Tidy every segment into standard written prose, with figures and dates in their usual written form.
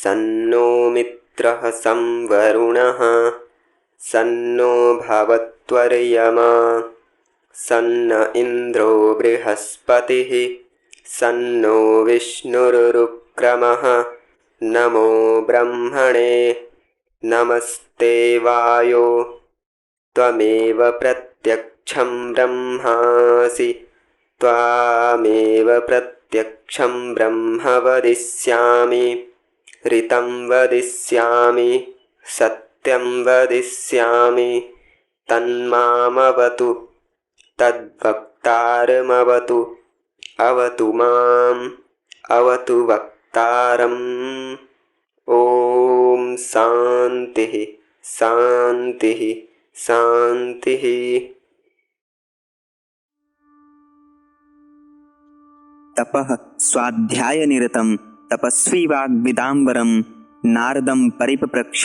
सन्नो मित्रः संवरुणः सन्नो भवत्वर्यमा सन्न इन्द्रो बृहस्पतिः सन्नो विष्णुरुक्रमः नमो ब्रह्मणे नमस्ते वायो त्वमेव प्रत्यक्षं ब्रह्मासि त्वामेव प्रत्यक्षं ब्रह्म वदिष्यामि ऋतं वदिष्यामि सत्यं वदिष्यामि तन्मामवतु तद्वक्तारमवतु अवतु माम् अवतु वक्तारम्। ॐ शान्तिः शान्तिः शान्तिः। तपः स्वाध्यायनिरतं तपस्वी वाग्विदाम्बरं नारदं परिपप्रच्छ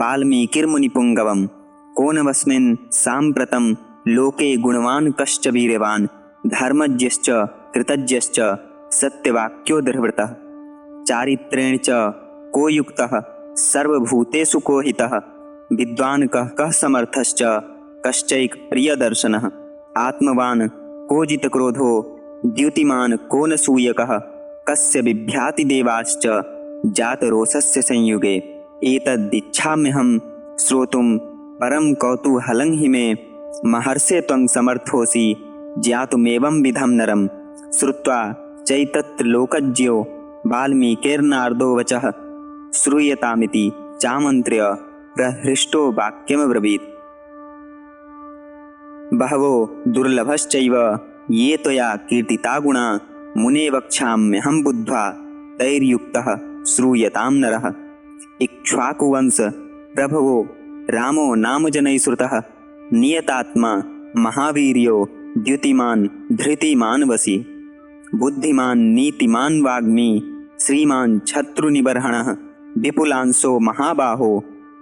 वाल्मीकिर्मुनिपुङ्गवं कोनवस्मिन् साम्प्रतं लोके गुणवान् कश्च वीर्यवान् धर्मज्ञश्च कृतज्ञश्च सत्यवाक्यो दृढव्रतः चारित्र्येण च को युक्तः सर्वभूतेषु को हितः विद्वान् कः समर्थश्च कश्चैक प्रियदर्शनः आत्मवान् को जितक्रोधो द्युतिमान् को न सूयकः कस्य बिभ्याति देवाश्च जातरोषस्य संयुगे एतदिच्छाम्यहं श्रोतुं परं कौतूहलं हि मे महर्षे त्वं समर्थोऽसि ज्ञातुमेवं विधं नरं श्रुत्वा चैतत्रलोकज्ञो वाल्मीकिर्नारदो वचः श्रूयतामिति चामन्त्र्य प्रहृष्टो वाक्यमब्रवीत्। बहवो दुर्लभश्चैव ये त्वया कीर्तिता गुणा मुने वक्ष्याम्यहं बुद्ध्वा तैर्युक्तः श्रूयतां नरः। इक्ष्वाकुवंश प्रभवो रामो नाम जनैः श्रुतः नियतात्मा महावीर्यो द्युतिमान् धृतिमान् वशी बुद्धिमान् नीतिमान् वाग्मी श्रीमान् शत्रुनिबर्हणः विपुलांशो महाबाहो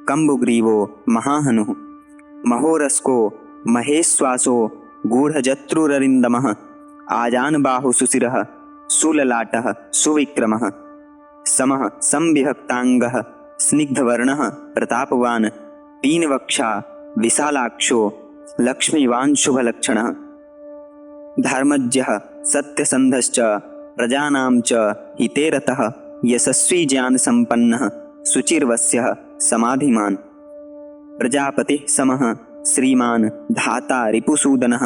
कम्बुग्रीवो महाहनुः महोरस्को महेश्वासो गूढजत्रुररिन्दमः आजानबाहु सुशिरः सुललाटः सुविक्रमः समः संविभक्ताङ्गः स्निग्धवर्णः प्रतापवान् पीनवक्षा विशालाक्षो लक्ष्मीवान् शुभलक्षणः धर्मज्ञः सत्यसन्धश्च प्रजानां च हिते रतः यशस्वी ज्ञानसम्पन्नः शुचिर्वस्यः समाधिमान् प्रजापतिः समः श्रीमान् धाता रिपुसूदनः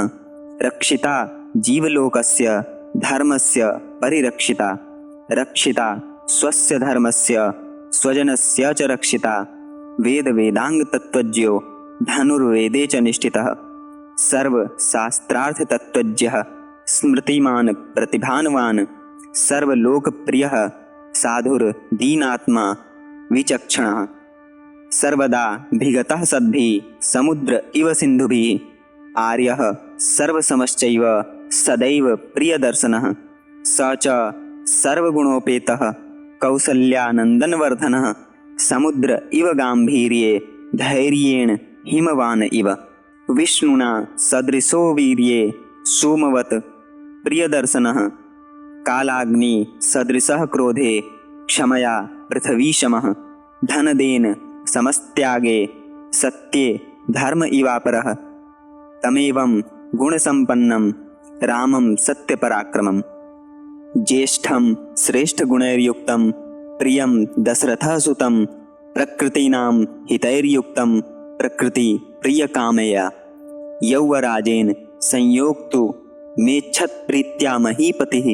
रक्षिता जीवलोकस्य धर्मस्य परिरक्षिता रक्षिता स्वस्य धर्मस्य स्वजनस्य च रक्षिता वेदवेदाङ्गतत्त्वज्ञो धनुर्वेदे च निष्ठितः सर्वशास्त्रार्थतत्त्वज्ञः स्मृतिमान् प्रतिभानवान् सर्वलोकप्रियः साधुर्दीनात्मा विचक्षणः सर्वदा विगतः सद्भिः समुद्र इव सिन्धुभिः आर्यः सर्वसमश्चैव सदैव प्रियदर्शनः स च सर्वगुणोपेतः कौसल्यानन्दनवर्धनः समुद्र इव गाम्भीर्ये धैर्येण हिमवान् इव विष्णुना सदृशो वीर्ये सोमवत् प्रियदर्शनः कालाग्नि सदृशः क्रोधे क्षमया पृथ्वीशमः धनदेन समस्त्यागे सत्ये धर्म इवापरः तमेवं गुणसम्पन्नं रामं सत्यपराक्रमं ज्येष्ठं श्रेष्ठगुणैर्युक्तं प्रियं दशरथसुतं प्रकृतीनां हितैर्युक्तं प्रकृतिप्रियकामया यौवराजेन संयोक्तु मेच्छत्प्रीत्या महीपतिः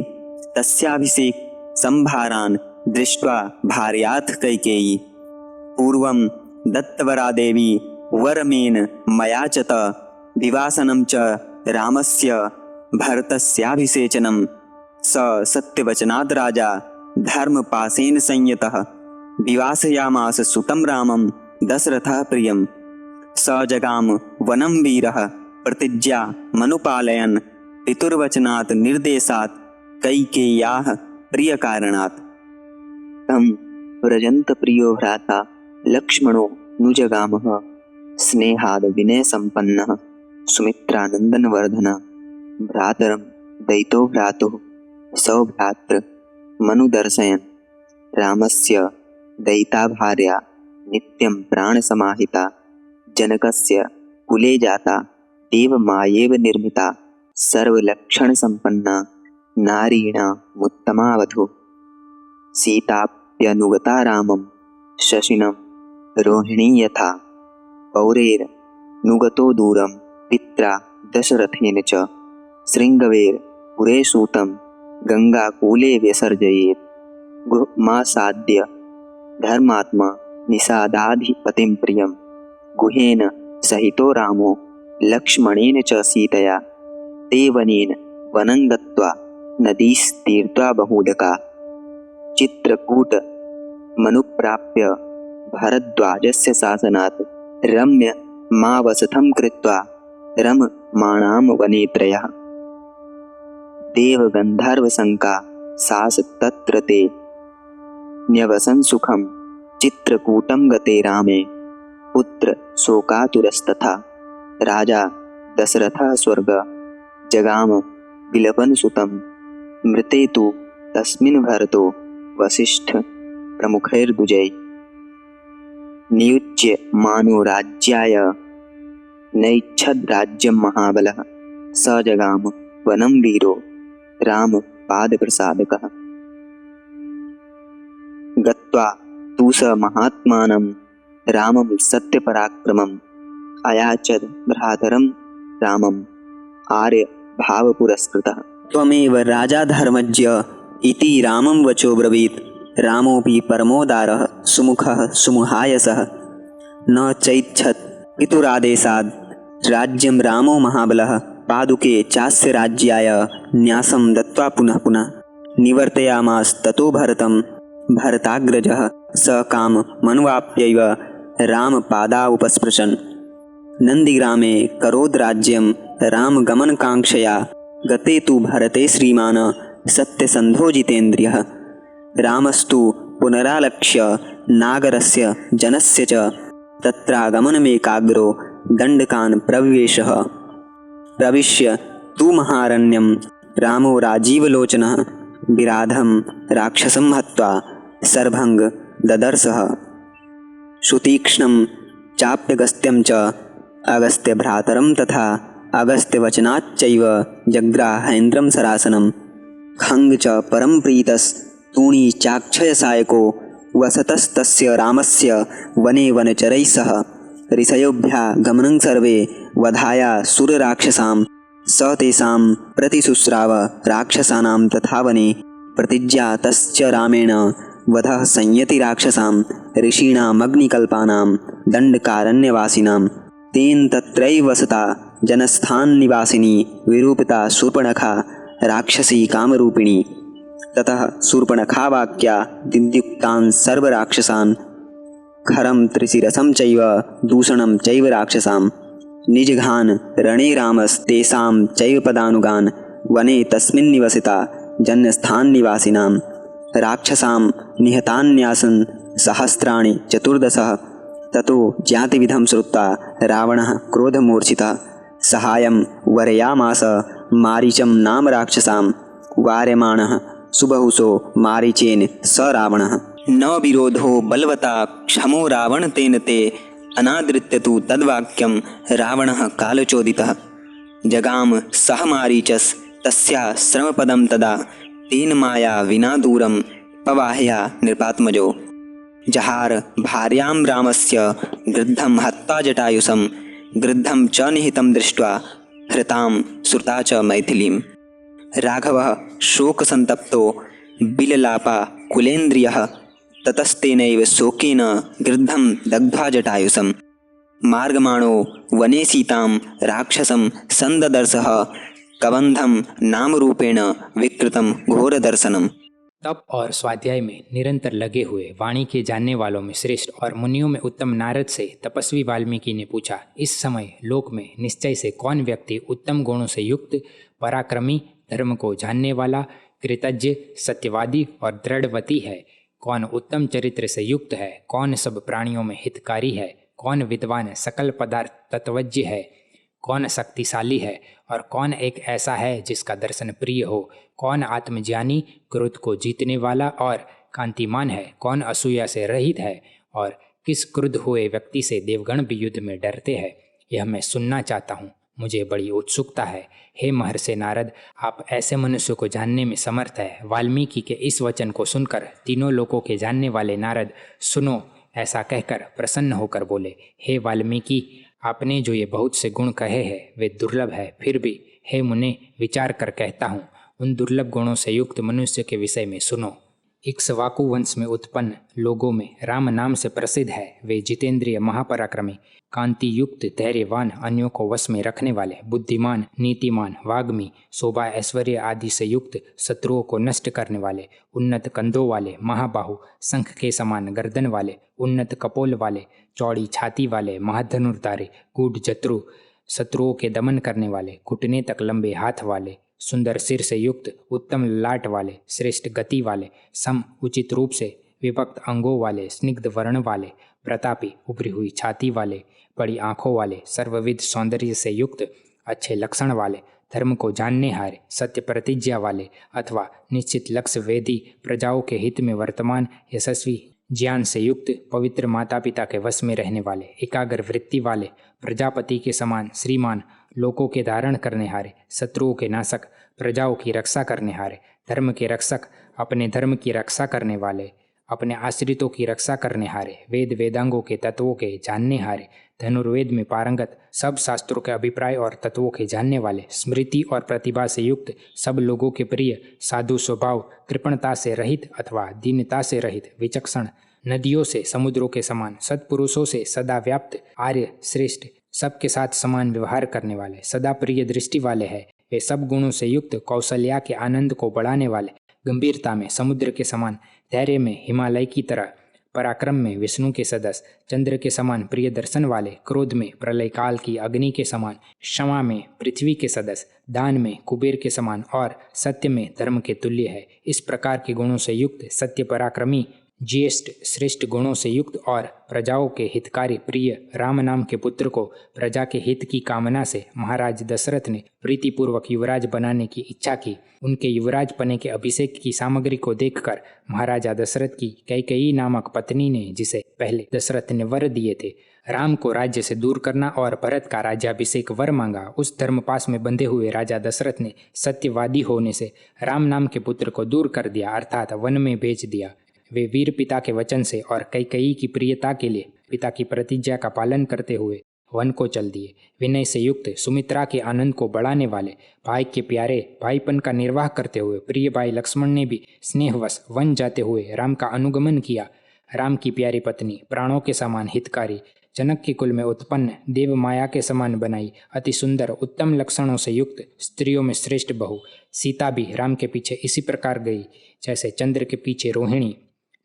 तस्याभिषेक संभारान् दृष्ट्वा भार्याथ कैकेयी पूर्वं दत्तवरा देवी वरमेन मया च त विवासनं च रामस्य भरतस्याभिषेचनं स सत्यवचनाद् राजा धर्मपाशेन संयतः विवासयामास सुतं रामं दशरथः प्रियं स जगाम वनं वीरः प्रतिज्ञा मनुपालयन् पितुर्वचनात् निर्देशात् कैकेय्याः प्रियकारणात् तं व्रजन्तप्रियो भ्राता लक्ष्मणो नुजगामः स्नेहाद् विनयसम्पन्नः सुमित्रानन्दनवर्धनः भ्रातरं दयितो भ्रातुः सौभ्रातृ मनुदर्शयन् रामस्य दयिता भार्या नित्यं प्राणसमाहिता जनकस्य कुले जाता देवमायेव निर्मिता सर्वलक्षणसम्पन्ना नारीणामुत्तमा वधू सीताप्यनुगता रामं शशिनं रोहिणी यथा पौरेर्नुगतो दूरं पित्रा दशरथेन च शृङ्गवेर्पुरे सूतं गङ्गाकूले व्यसर्जयेत् गुहमासाद्य धर्मात्मा निषादाधिपतिं प्रियं गुहेन सहितो रामो लक्ष्मणेन च सीतया ते वनेन वनं गत्वा नदीस्तीर्त्वा बहुदका चित्रकूटमनुप्राप्य भरद्वाजस्य शासनात् रम्यमावसथं कृत्वा रममाणां वने त्रयः देवगन्धर्वशङ्का सास तत्र ते न्यवसन् सुखं चित्रकूटं गते रामे पुत्र शोकातुरस्तथा राजा दशरथः स्वर्ग जगाम विलपन् सुतं मृते तु तस्मिन् भरतो वसिष्ठ प्रमुखैर्दुजै नियुज्य मानो राज्याय नैच्छद्राज्यं महाबलः स जगाम वनं वीरो रामपादप्रसादकः गत्वा तु स महात्मानं रामं सत्यपराक्रमम् अयाचद भ्रातरं रामम् आर्यभावपुरस्कृतः त्वमेव राजा धर्मज्ञ इति रामं वचो ब्रवीत् रामोऽपि परमोदारः सुमुखः सुमुहायसः न चैच्छत् पितुरादेशाद् राज्यं रामो महाबलः पादुके चास्य राज्याय न्यासं दत्त्वा पुनः पुनः निवर्तयामास ततो भरतं भरताग्रजः स काममनुवाप्यैव रामपादावुपस्पृशन् नन्दिग्रामे करोद्राज्यं रामगमनकाङ्क्षया गते तु भरते श्रीमान् सत्यसन्धो जितेन्द्रियः रामस्तु पुनरालक्ष्य नागरस्य जनस्य च तत्रागमनमेकाग्रो दण्डकान् प्रविवेशः प्रविश्य तु महारण्यं रामो राजीवलोचनः विराधं राक्षसं हत्वा सर्भङ्ग ददर्शः सुतीक्ष्णं चाप्यगस्त्यं च अगस्त्यभ्रातरं तथा अगस्त्यवचनाच्चैव जग्राहेन्द्रं सरासनं खङ्ग च परं प्रीतस्तूणी चाक्षयसायको वसतस्तस्य रामस्य वने वनचरैः सह ऋषयोऽभ्यागमनं सर्वे वधाया सुरराक्षसां स तेषां प्रतिशुश्राव राक्षसानां तथा वने प्रतिज्ञा तश्च रामेण वधः संयति राक्षसां ऋषीणामग्निकल्पानां दण्डकारण्यवासिनां तेन तत्रैव वसता जनस्थाननिवासिनी विरूपिता शूर्पणखा राक्षसी कामरूपिणी ततः शूर्पणखावाक्या दिद्युक्तान् सर्वराक्षसान् खरं त्रिशिरसं चैव दूषणं चैव राक्षसां निजघान् रणे रामस्तेषां चैव पदानुगान् वने तस्मिन् निवसिता जन्यस्थाननिवासिनां राक्षसां निहतान्यासन् सहस्राणि चतुर्दशः ततो ज्ञातिविधं श्रुत्वा रावणः क्रोधमूर्छितः सहायं वरयामास मारीचं नाम राक्षसां वार्यमाणः सुबहुशो मारीचेन स रावणः न विरोधो बलवता क्षमो रावण तेन ते अनादृत्य तु तद्वाक्यं रावणः कालचोदितः जगाम सह मारीचस् तस्या श्रमपदं तदा तेन माया विना दूरं पवाह्या नृपात्मजो जहार भार्यां रामस्य गृद्धं हत्वा जटायुषं गृद्धं च निहितं दृष्ट्वा हृतां श्रुता च मैथिलीं राघवः शोकसन्तप्तो बिललापा कुलेन्द्रियः ततस्तेनैव शोकेन गृद्धं दग्ध्वा जटायुषं मार्गमाणो वने सीतां राक्षसं सन्ददर्शः कबन्धं नामरूपेण विकृतं घोरदर्शनम्। तप और स्वाध्याय में निरंतर लगे हुए वाणी के जानने वालों में श्रेष्ठ और मुनियों में उत्तम नारद से तपस्वी वाल्मीकि ने पूछा, इस समय लोक में निश्चय से कौन व्यक्ति उत्तम गुणों से युक्त, पराक्रमी, धर्म को जानने वाला, कृतज्ञ, सत्यवादी और दृढ़वती है? कौन उत्तम चरित्र से युक्त है? कौन सब प्राणियों में हितकारी है? कौन विद्वान सकल पदार्थ तत्वज्ञ है? कौन शक्तिशाली है और कौन एक ऐसा है जिसका दर्शन प्रिय हो? कौन आत्मज्ञानी, क्रोध को जीतने वाला और कांतिमान है, कौन असूया से रहित है और किस क्रुद्ध हुए व्यक्ति से देवगण भी युद्ध में डरते हैं, यह मैं सुनना चाहता हूँ। मुझे बड़ी उत्सुकता है। हे महर्षि नारद, आप ऐसे मनुष्य को जानने में समर्थ है। वाल्मीकि के इस वचन को सुनकर तीनों लोकों के जानने वाले नारद सुनो ऐसा कहकर प्रसन्न होकर बोले, हे वाल्मीकि, आपने जो ये बहुत से गुण कहे हैं वे दुर्लभ है, फिर भी हे मुने विचार कर कहता हूँ, उन दुर्लभ गुणों से युक्त मनुष्य के विषय में सुनो। इक्ष्वाकु वंश में उत्पन्न लोगों में राम नाम से प्रसिद्ध है। वे जितेंद्रिय, महापराक्रमी, कांति युक्त, धैर्यवान, अन्यों को वश में रखने वाले, बुद्धिमान, नीतिमान, वाग्मी, शोभा ऐश्वर्य आदि से युक्त, शत्रुओं को नष्ट करने वाले, उन्नत कंधों वाले, महाबाहु, शंख के समान गर्दन वाले, उन्नत कपोल वाले, चौड़ी छाती वाले, महाधनुर्धारी, गूढ़ जत्रु, शत्रुओं के दमन करने वाले, घुटने तक लंबे हाथ वाले, सुंदर सिर से युक्त, उत्तम ललाट वाले, श्रेष्ठ गति वाले, सम उचित रूप से विभक्त अंगों वाले, स्निग्ध वर्ण वाले, प्रतापी, उभरी हुई छाती वाले, बड़ी आंखों वाले, सर्वविध सौंदर्य से युक्त, अच्छे लक्षण वाले, धर्म को जानने हारे, सत्य प्रतिज्ञा वाले अथवा निश्चित लक्ष्य वेदी, प्रजाओं के हित में वर्तमान, यशस्वी, ज्ञान से युक्त, पवित्र, माता पिता के वश में रहने वाले, एकाग्र वृत्ति वाले, प्रजापति के समान श्रीमान, लोकों के धारण करने हारे, शत्रुओं के नाशक, प्रजाओं की रक्षा करने हारे, धर्म के रक्षक, अपने धर्म की रक्षा करने वाले, अपने आश्रितों की रक्षा करने हारे, वेद वेदांगों के तत्वों के जानने हारे, धनुर्वेद में पारंगत, सब शास्त्रों के अभिप्राय और तत्वों के जानने वाले, स्मृति और प्रतिभा से युक्त, सब लोगों के प्रिय, साधु स्वभाव, कृपणता से रहित अथवा दीनता से रहित, विचक्षण, नदियों से समुद्रों के समान, सत्पुरुषों से सदा व्याप्त, आर्य, श्रेष्ठ, सबके साथ समान व्यवहार करने वाले, सदा प्रिय दृष्टि वाले हैं। वे सब गुणों से युक्त, कौशल्या के आनंद को बढ़ाने वाले, गंभीरता में समुद्र के समान, धैर्य में हिमालय की तरह, पराक्रम में विष्णु के सदस्य, चंद्र के समान प्रिय दर्शन वाले, क्रोध में प्रलय काल की अग्नि के समान, क्षमा में पृथ्वी के सदस्य, दान में कुबेर के समान और सत्य में धर्म के तुल्य है। इस प्रकार के गुणों से युक्त, सत्य पराक्रमी, ज्येष्ठ, श्रेष्ठ गुणों से युक्त और प्रजाओं के हितकारी प्रिय राम नाम के पुत्र को प्रजा के हित की कामना से महाराज दशरथ ने प्रीतिपूर्वक युवराज बनाने की इच्छा की। उनके युवराज पने के अभिषेक की सामग्री को देखकर महाराजा दशरथ की कैकेयी नामक पत्नी ने, जिसे पहले दशरथ ने वर दिए थे, राम को राज्य से दूर करना और भरत का राज्याभिषेक वर मांगा। उस धर्मपास में बंधे हुए राजा दशरथ ने सत्यवादी होने से राम नाम के पुत्र को दूर कर दिया, अर्थात वन में भेज दिया। वे वीर पिता के वचन से और कैकेयी की प्रियता के लिए पिता की प्रतिज्ञा का पालन करते हुए वन को चल दिए। विनय से युक्त, सुमित्रा के आनंद को बढ़ाने वाले, भाई के प्यारे भाईपन का निर्वाह करते हुए प्रिय भाई लक्ष्मण ने भी स्नेहवश वन जाते हुए राम का अनुगमन किया। राम की प्यारी पत्नी, प्राणों के समान हितकारी, जनक के कुल में उत्पन्न, देव माया के समान बनाई, अति सुंदर, उत्तम लक्षणों से युक्त, स्त्रियों में श्रेष्ठ बहू सीता भी राम के पीछे इसी प्रकार गई जैसे चंद्र के पीछे रोहिणी।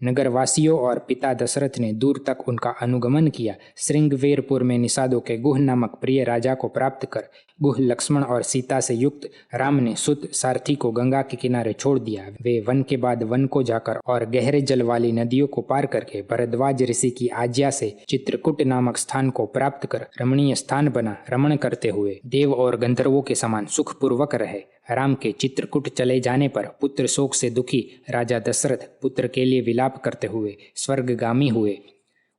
नगरवासियों और पिता दशरथ ने दूर तक उनका अनुगमन किया। श्रृंगवेरपुर में निषादों के गुह नामक प्रिय राजा को प्राप्त कर गुह लक्ष्मण और सीता से युक्त राम ने सुत सारथी को गंगा के किनारे छोड़ दिया। वे वन के बाद वन को जाकर और गहरे जल वाली नदियों को पार करके भरद्वाज ऋषि की आज्ञा से चित्रकूट नामक स्थान को प्राप्त कर रमणीय स्थान बना रमण करते हुए देव और गंधर्वों के समान सुखपूर्वक रहे। राम के चित्रकूट चले जाने पर पुत्र शोक से दुखी राजा दशरथ पुत्र के लिए विलाप करते हुए स्वर्गगामी हुए।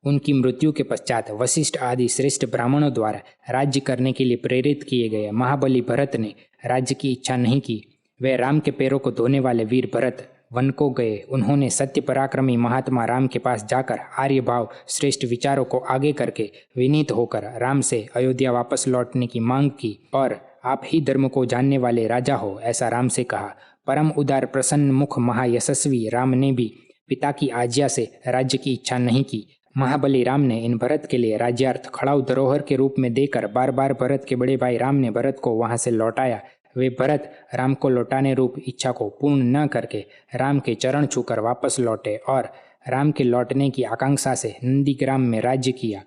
उनकी मृत्यु के पश्चात वशिष्ठ आदि श्रेष्ठ ब्राह्मणों द्वारा राज्य करने के लिए प्रेरित किए गए महाबली भरत ने राज्य की इच्छा नहीं की। वे राम के पैरों को धोने वाले वीर भरत वन को गए। उन्होंने सत्य पराक्रमी महात्मा राम के पास जाकर आर्य भाव श्रेष्ठ विचारों को आगे करके विनीत होकर राम से अयोध्या वापस लौटने की मांग की और आप ही धर्म को जानने वाले राजा हो, ऐसा राम से कहा। परम उदार प्रसन्न मुख महायशस्वी राम ने भी पिता की आज्ञा से राज्य की इच्छा नहीं की। महाबली राम ने इन भरत के लिए राज्यार्थ खड़ाऊ धरोहर के रूप में देकर बार बार भरत के बड़े भाई राम ने भरत को वहां से लौटाया। वे भरत राम को लौटाने रूप इच्छा को पूर्ण न करके राम के चरण छूकर वापस लौटे और राम के लौटने की आकांक्षा से नंदीग्राम में राज्य किया।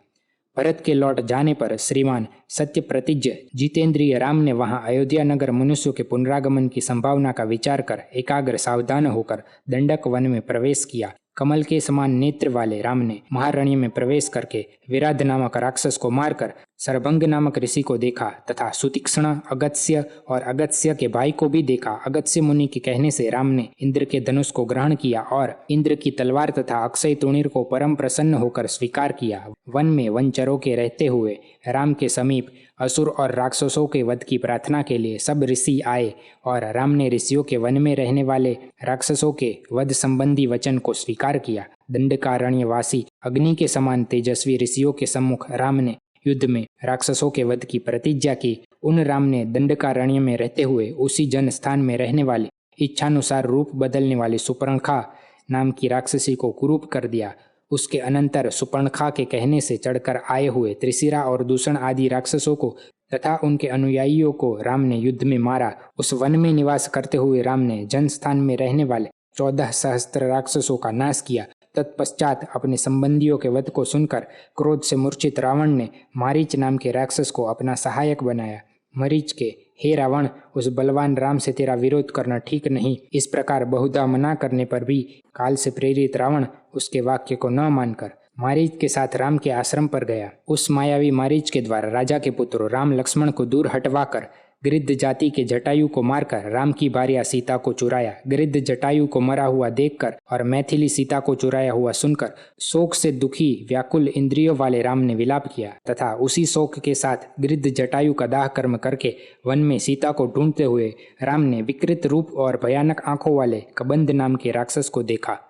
भरत के लौट जाने पर श्रीमान सत्य प्रतिज्ञ जितेंद्रिय राम ने वहां अयोध्या नगर मनुष्यों के पुनरागमन की संभावना का विचार कर एकाग्र सावधान होकर दंडक वन में प्रवेश किया। कमल के समान नेत्र वाले राम ने महारण्य में प्रवेश करके विराध नामक राक्षस को मारकर सरभंग नामक ऋषि को देखा तथा सुतीक्ष्ण, अगस्त्य और अगस्त्य के भाई को भी देखा। अगस्त्य मुनि के कहने से राम ने इंद्र के धनुष को ग्रहण किया और इंद्र की तलवार तथा अक्षय तूणीर को परम प्रसन्न होकर स्वीकार किया। वन में वनचरों के रहते हुए राम के समीप असुर और राक्षसों के वध की प्रार्थना के लिए सब ऋषि आए और राम ने ऋषियों के वन में रहने वाले राक्षसों के वध संबंधी वचन को स्वीकार किया। दंडकारण्यवासी अग्नि के समान तेजस्वी ऋषियों के सम्मुख राम ने युद्ध में राक्षसों के वध की प्रतिज्ञा की। उन राम ने दंडकारण्य में रहते हुए उसी जन स्थान में रहने वाली इच्छानुसार रूप बदलने वाली सुपर्णखा नाम की राक्षसी को कुरूप कर दिया। उसके अनंतर सुपर्णखा के कहने से चढ़कर आए हुए त्रिशिरा और दूषण आदि राक्षसों को तथा उनके अनुयायियों को राम ने युद्ध में मारा। उस वन में निवास करते हुए राम ने जन स्थान में रहने वाले 14 सहस्त्र राक्षसों का नाश किया। तत्पश्चात अपने संबंधियों के वध को सुनकर क्रोध से मूर्छित रावण ने मारीच नाम के राक्षस को अपना सहायक बनाया। मरीच के, हे रावण, उस बलवान राम से तेरा विरोध करना ठीक नहीं। इस प्रकार बहुधा मना करने पर भी काल से प्रेरित रावण उसके वाक्य को न मानकर मारीच के साथ राम के आश्रम पर गया। उस मायावी मारीच के द्वारा राजा के पुत्रों राम लक्ष्मण को दूर हटवाकर गृध्र जाति के जटायु को मारकर राम की भार्या सीता को चुराया। गृध्र जटायु को मरा हुआ देखकर और मैथिली सीता को चुराया हुआ सुनकर शोक से दुखी व्याकुल इंद्रियों वाले राम ने विलाप किया तथा उसी शोक के साथ गृध्र जटायु का दाह कर्म करके वन में सीता को ढूंढते हुए राम ने विकृत रूप और भयानक आंखों वाले कबंध नाम के राक्षस को देखा।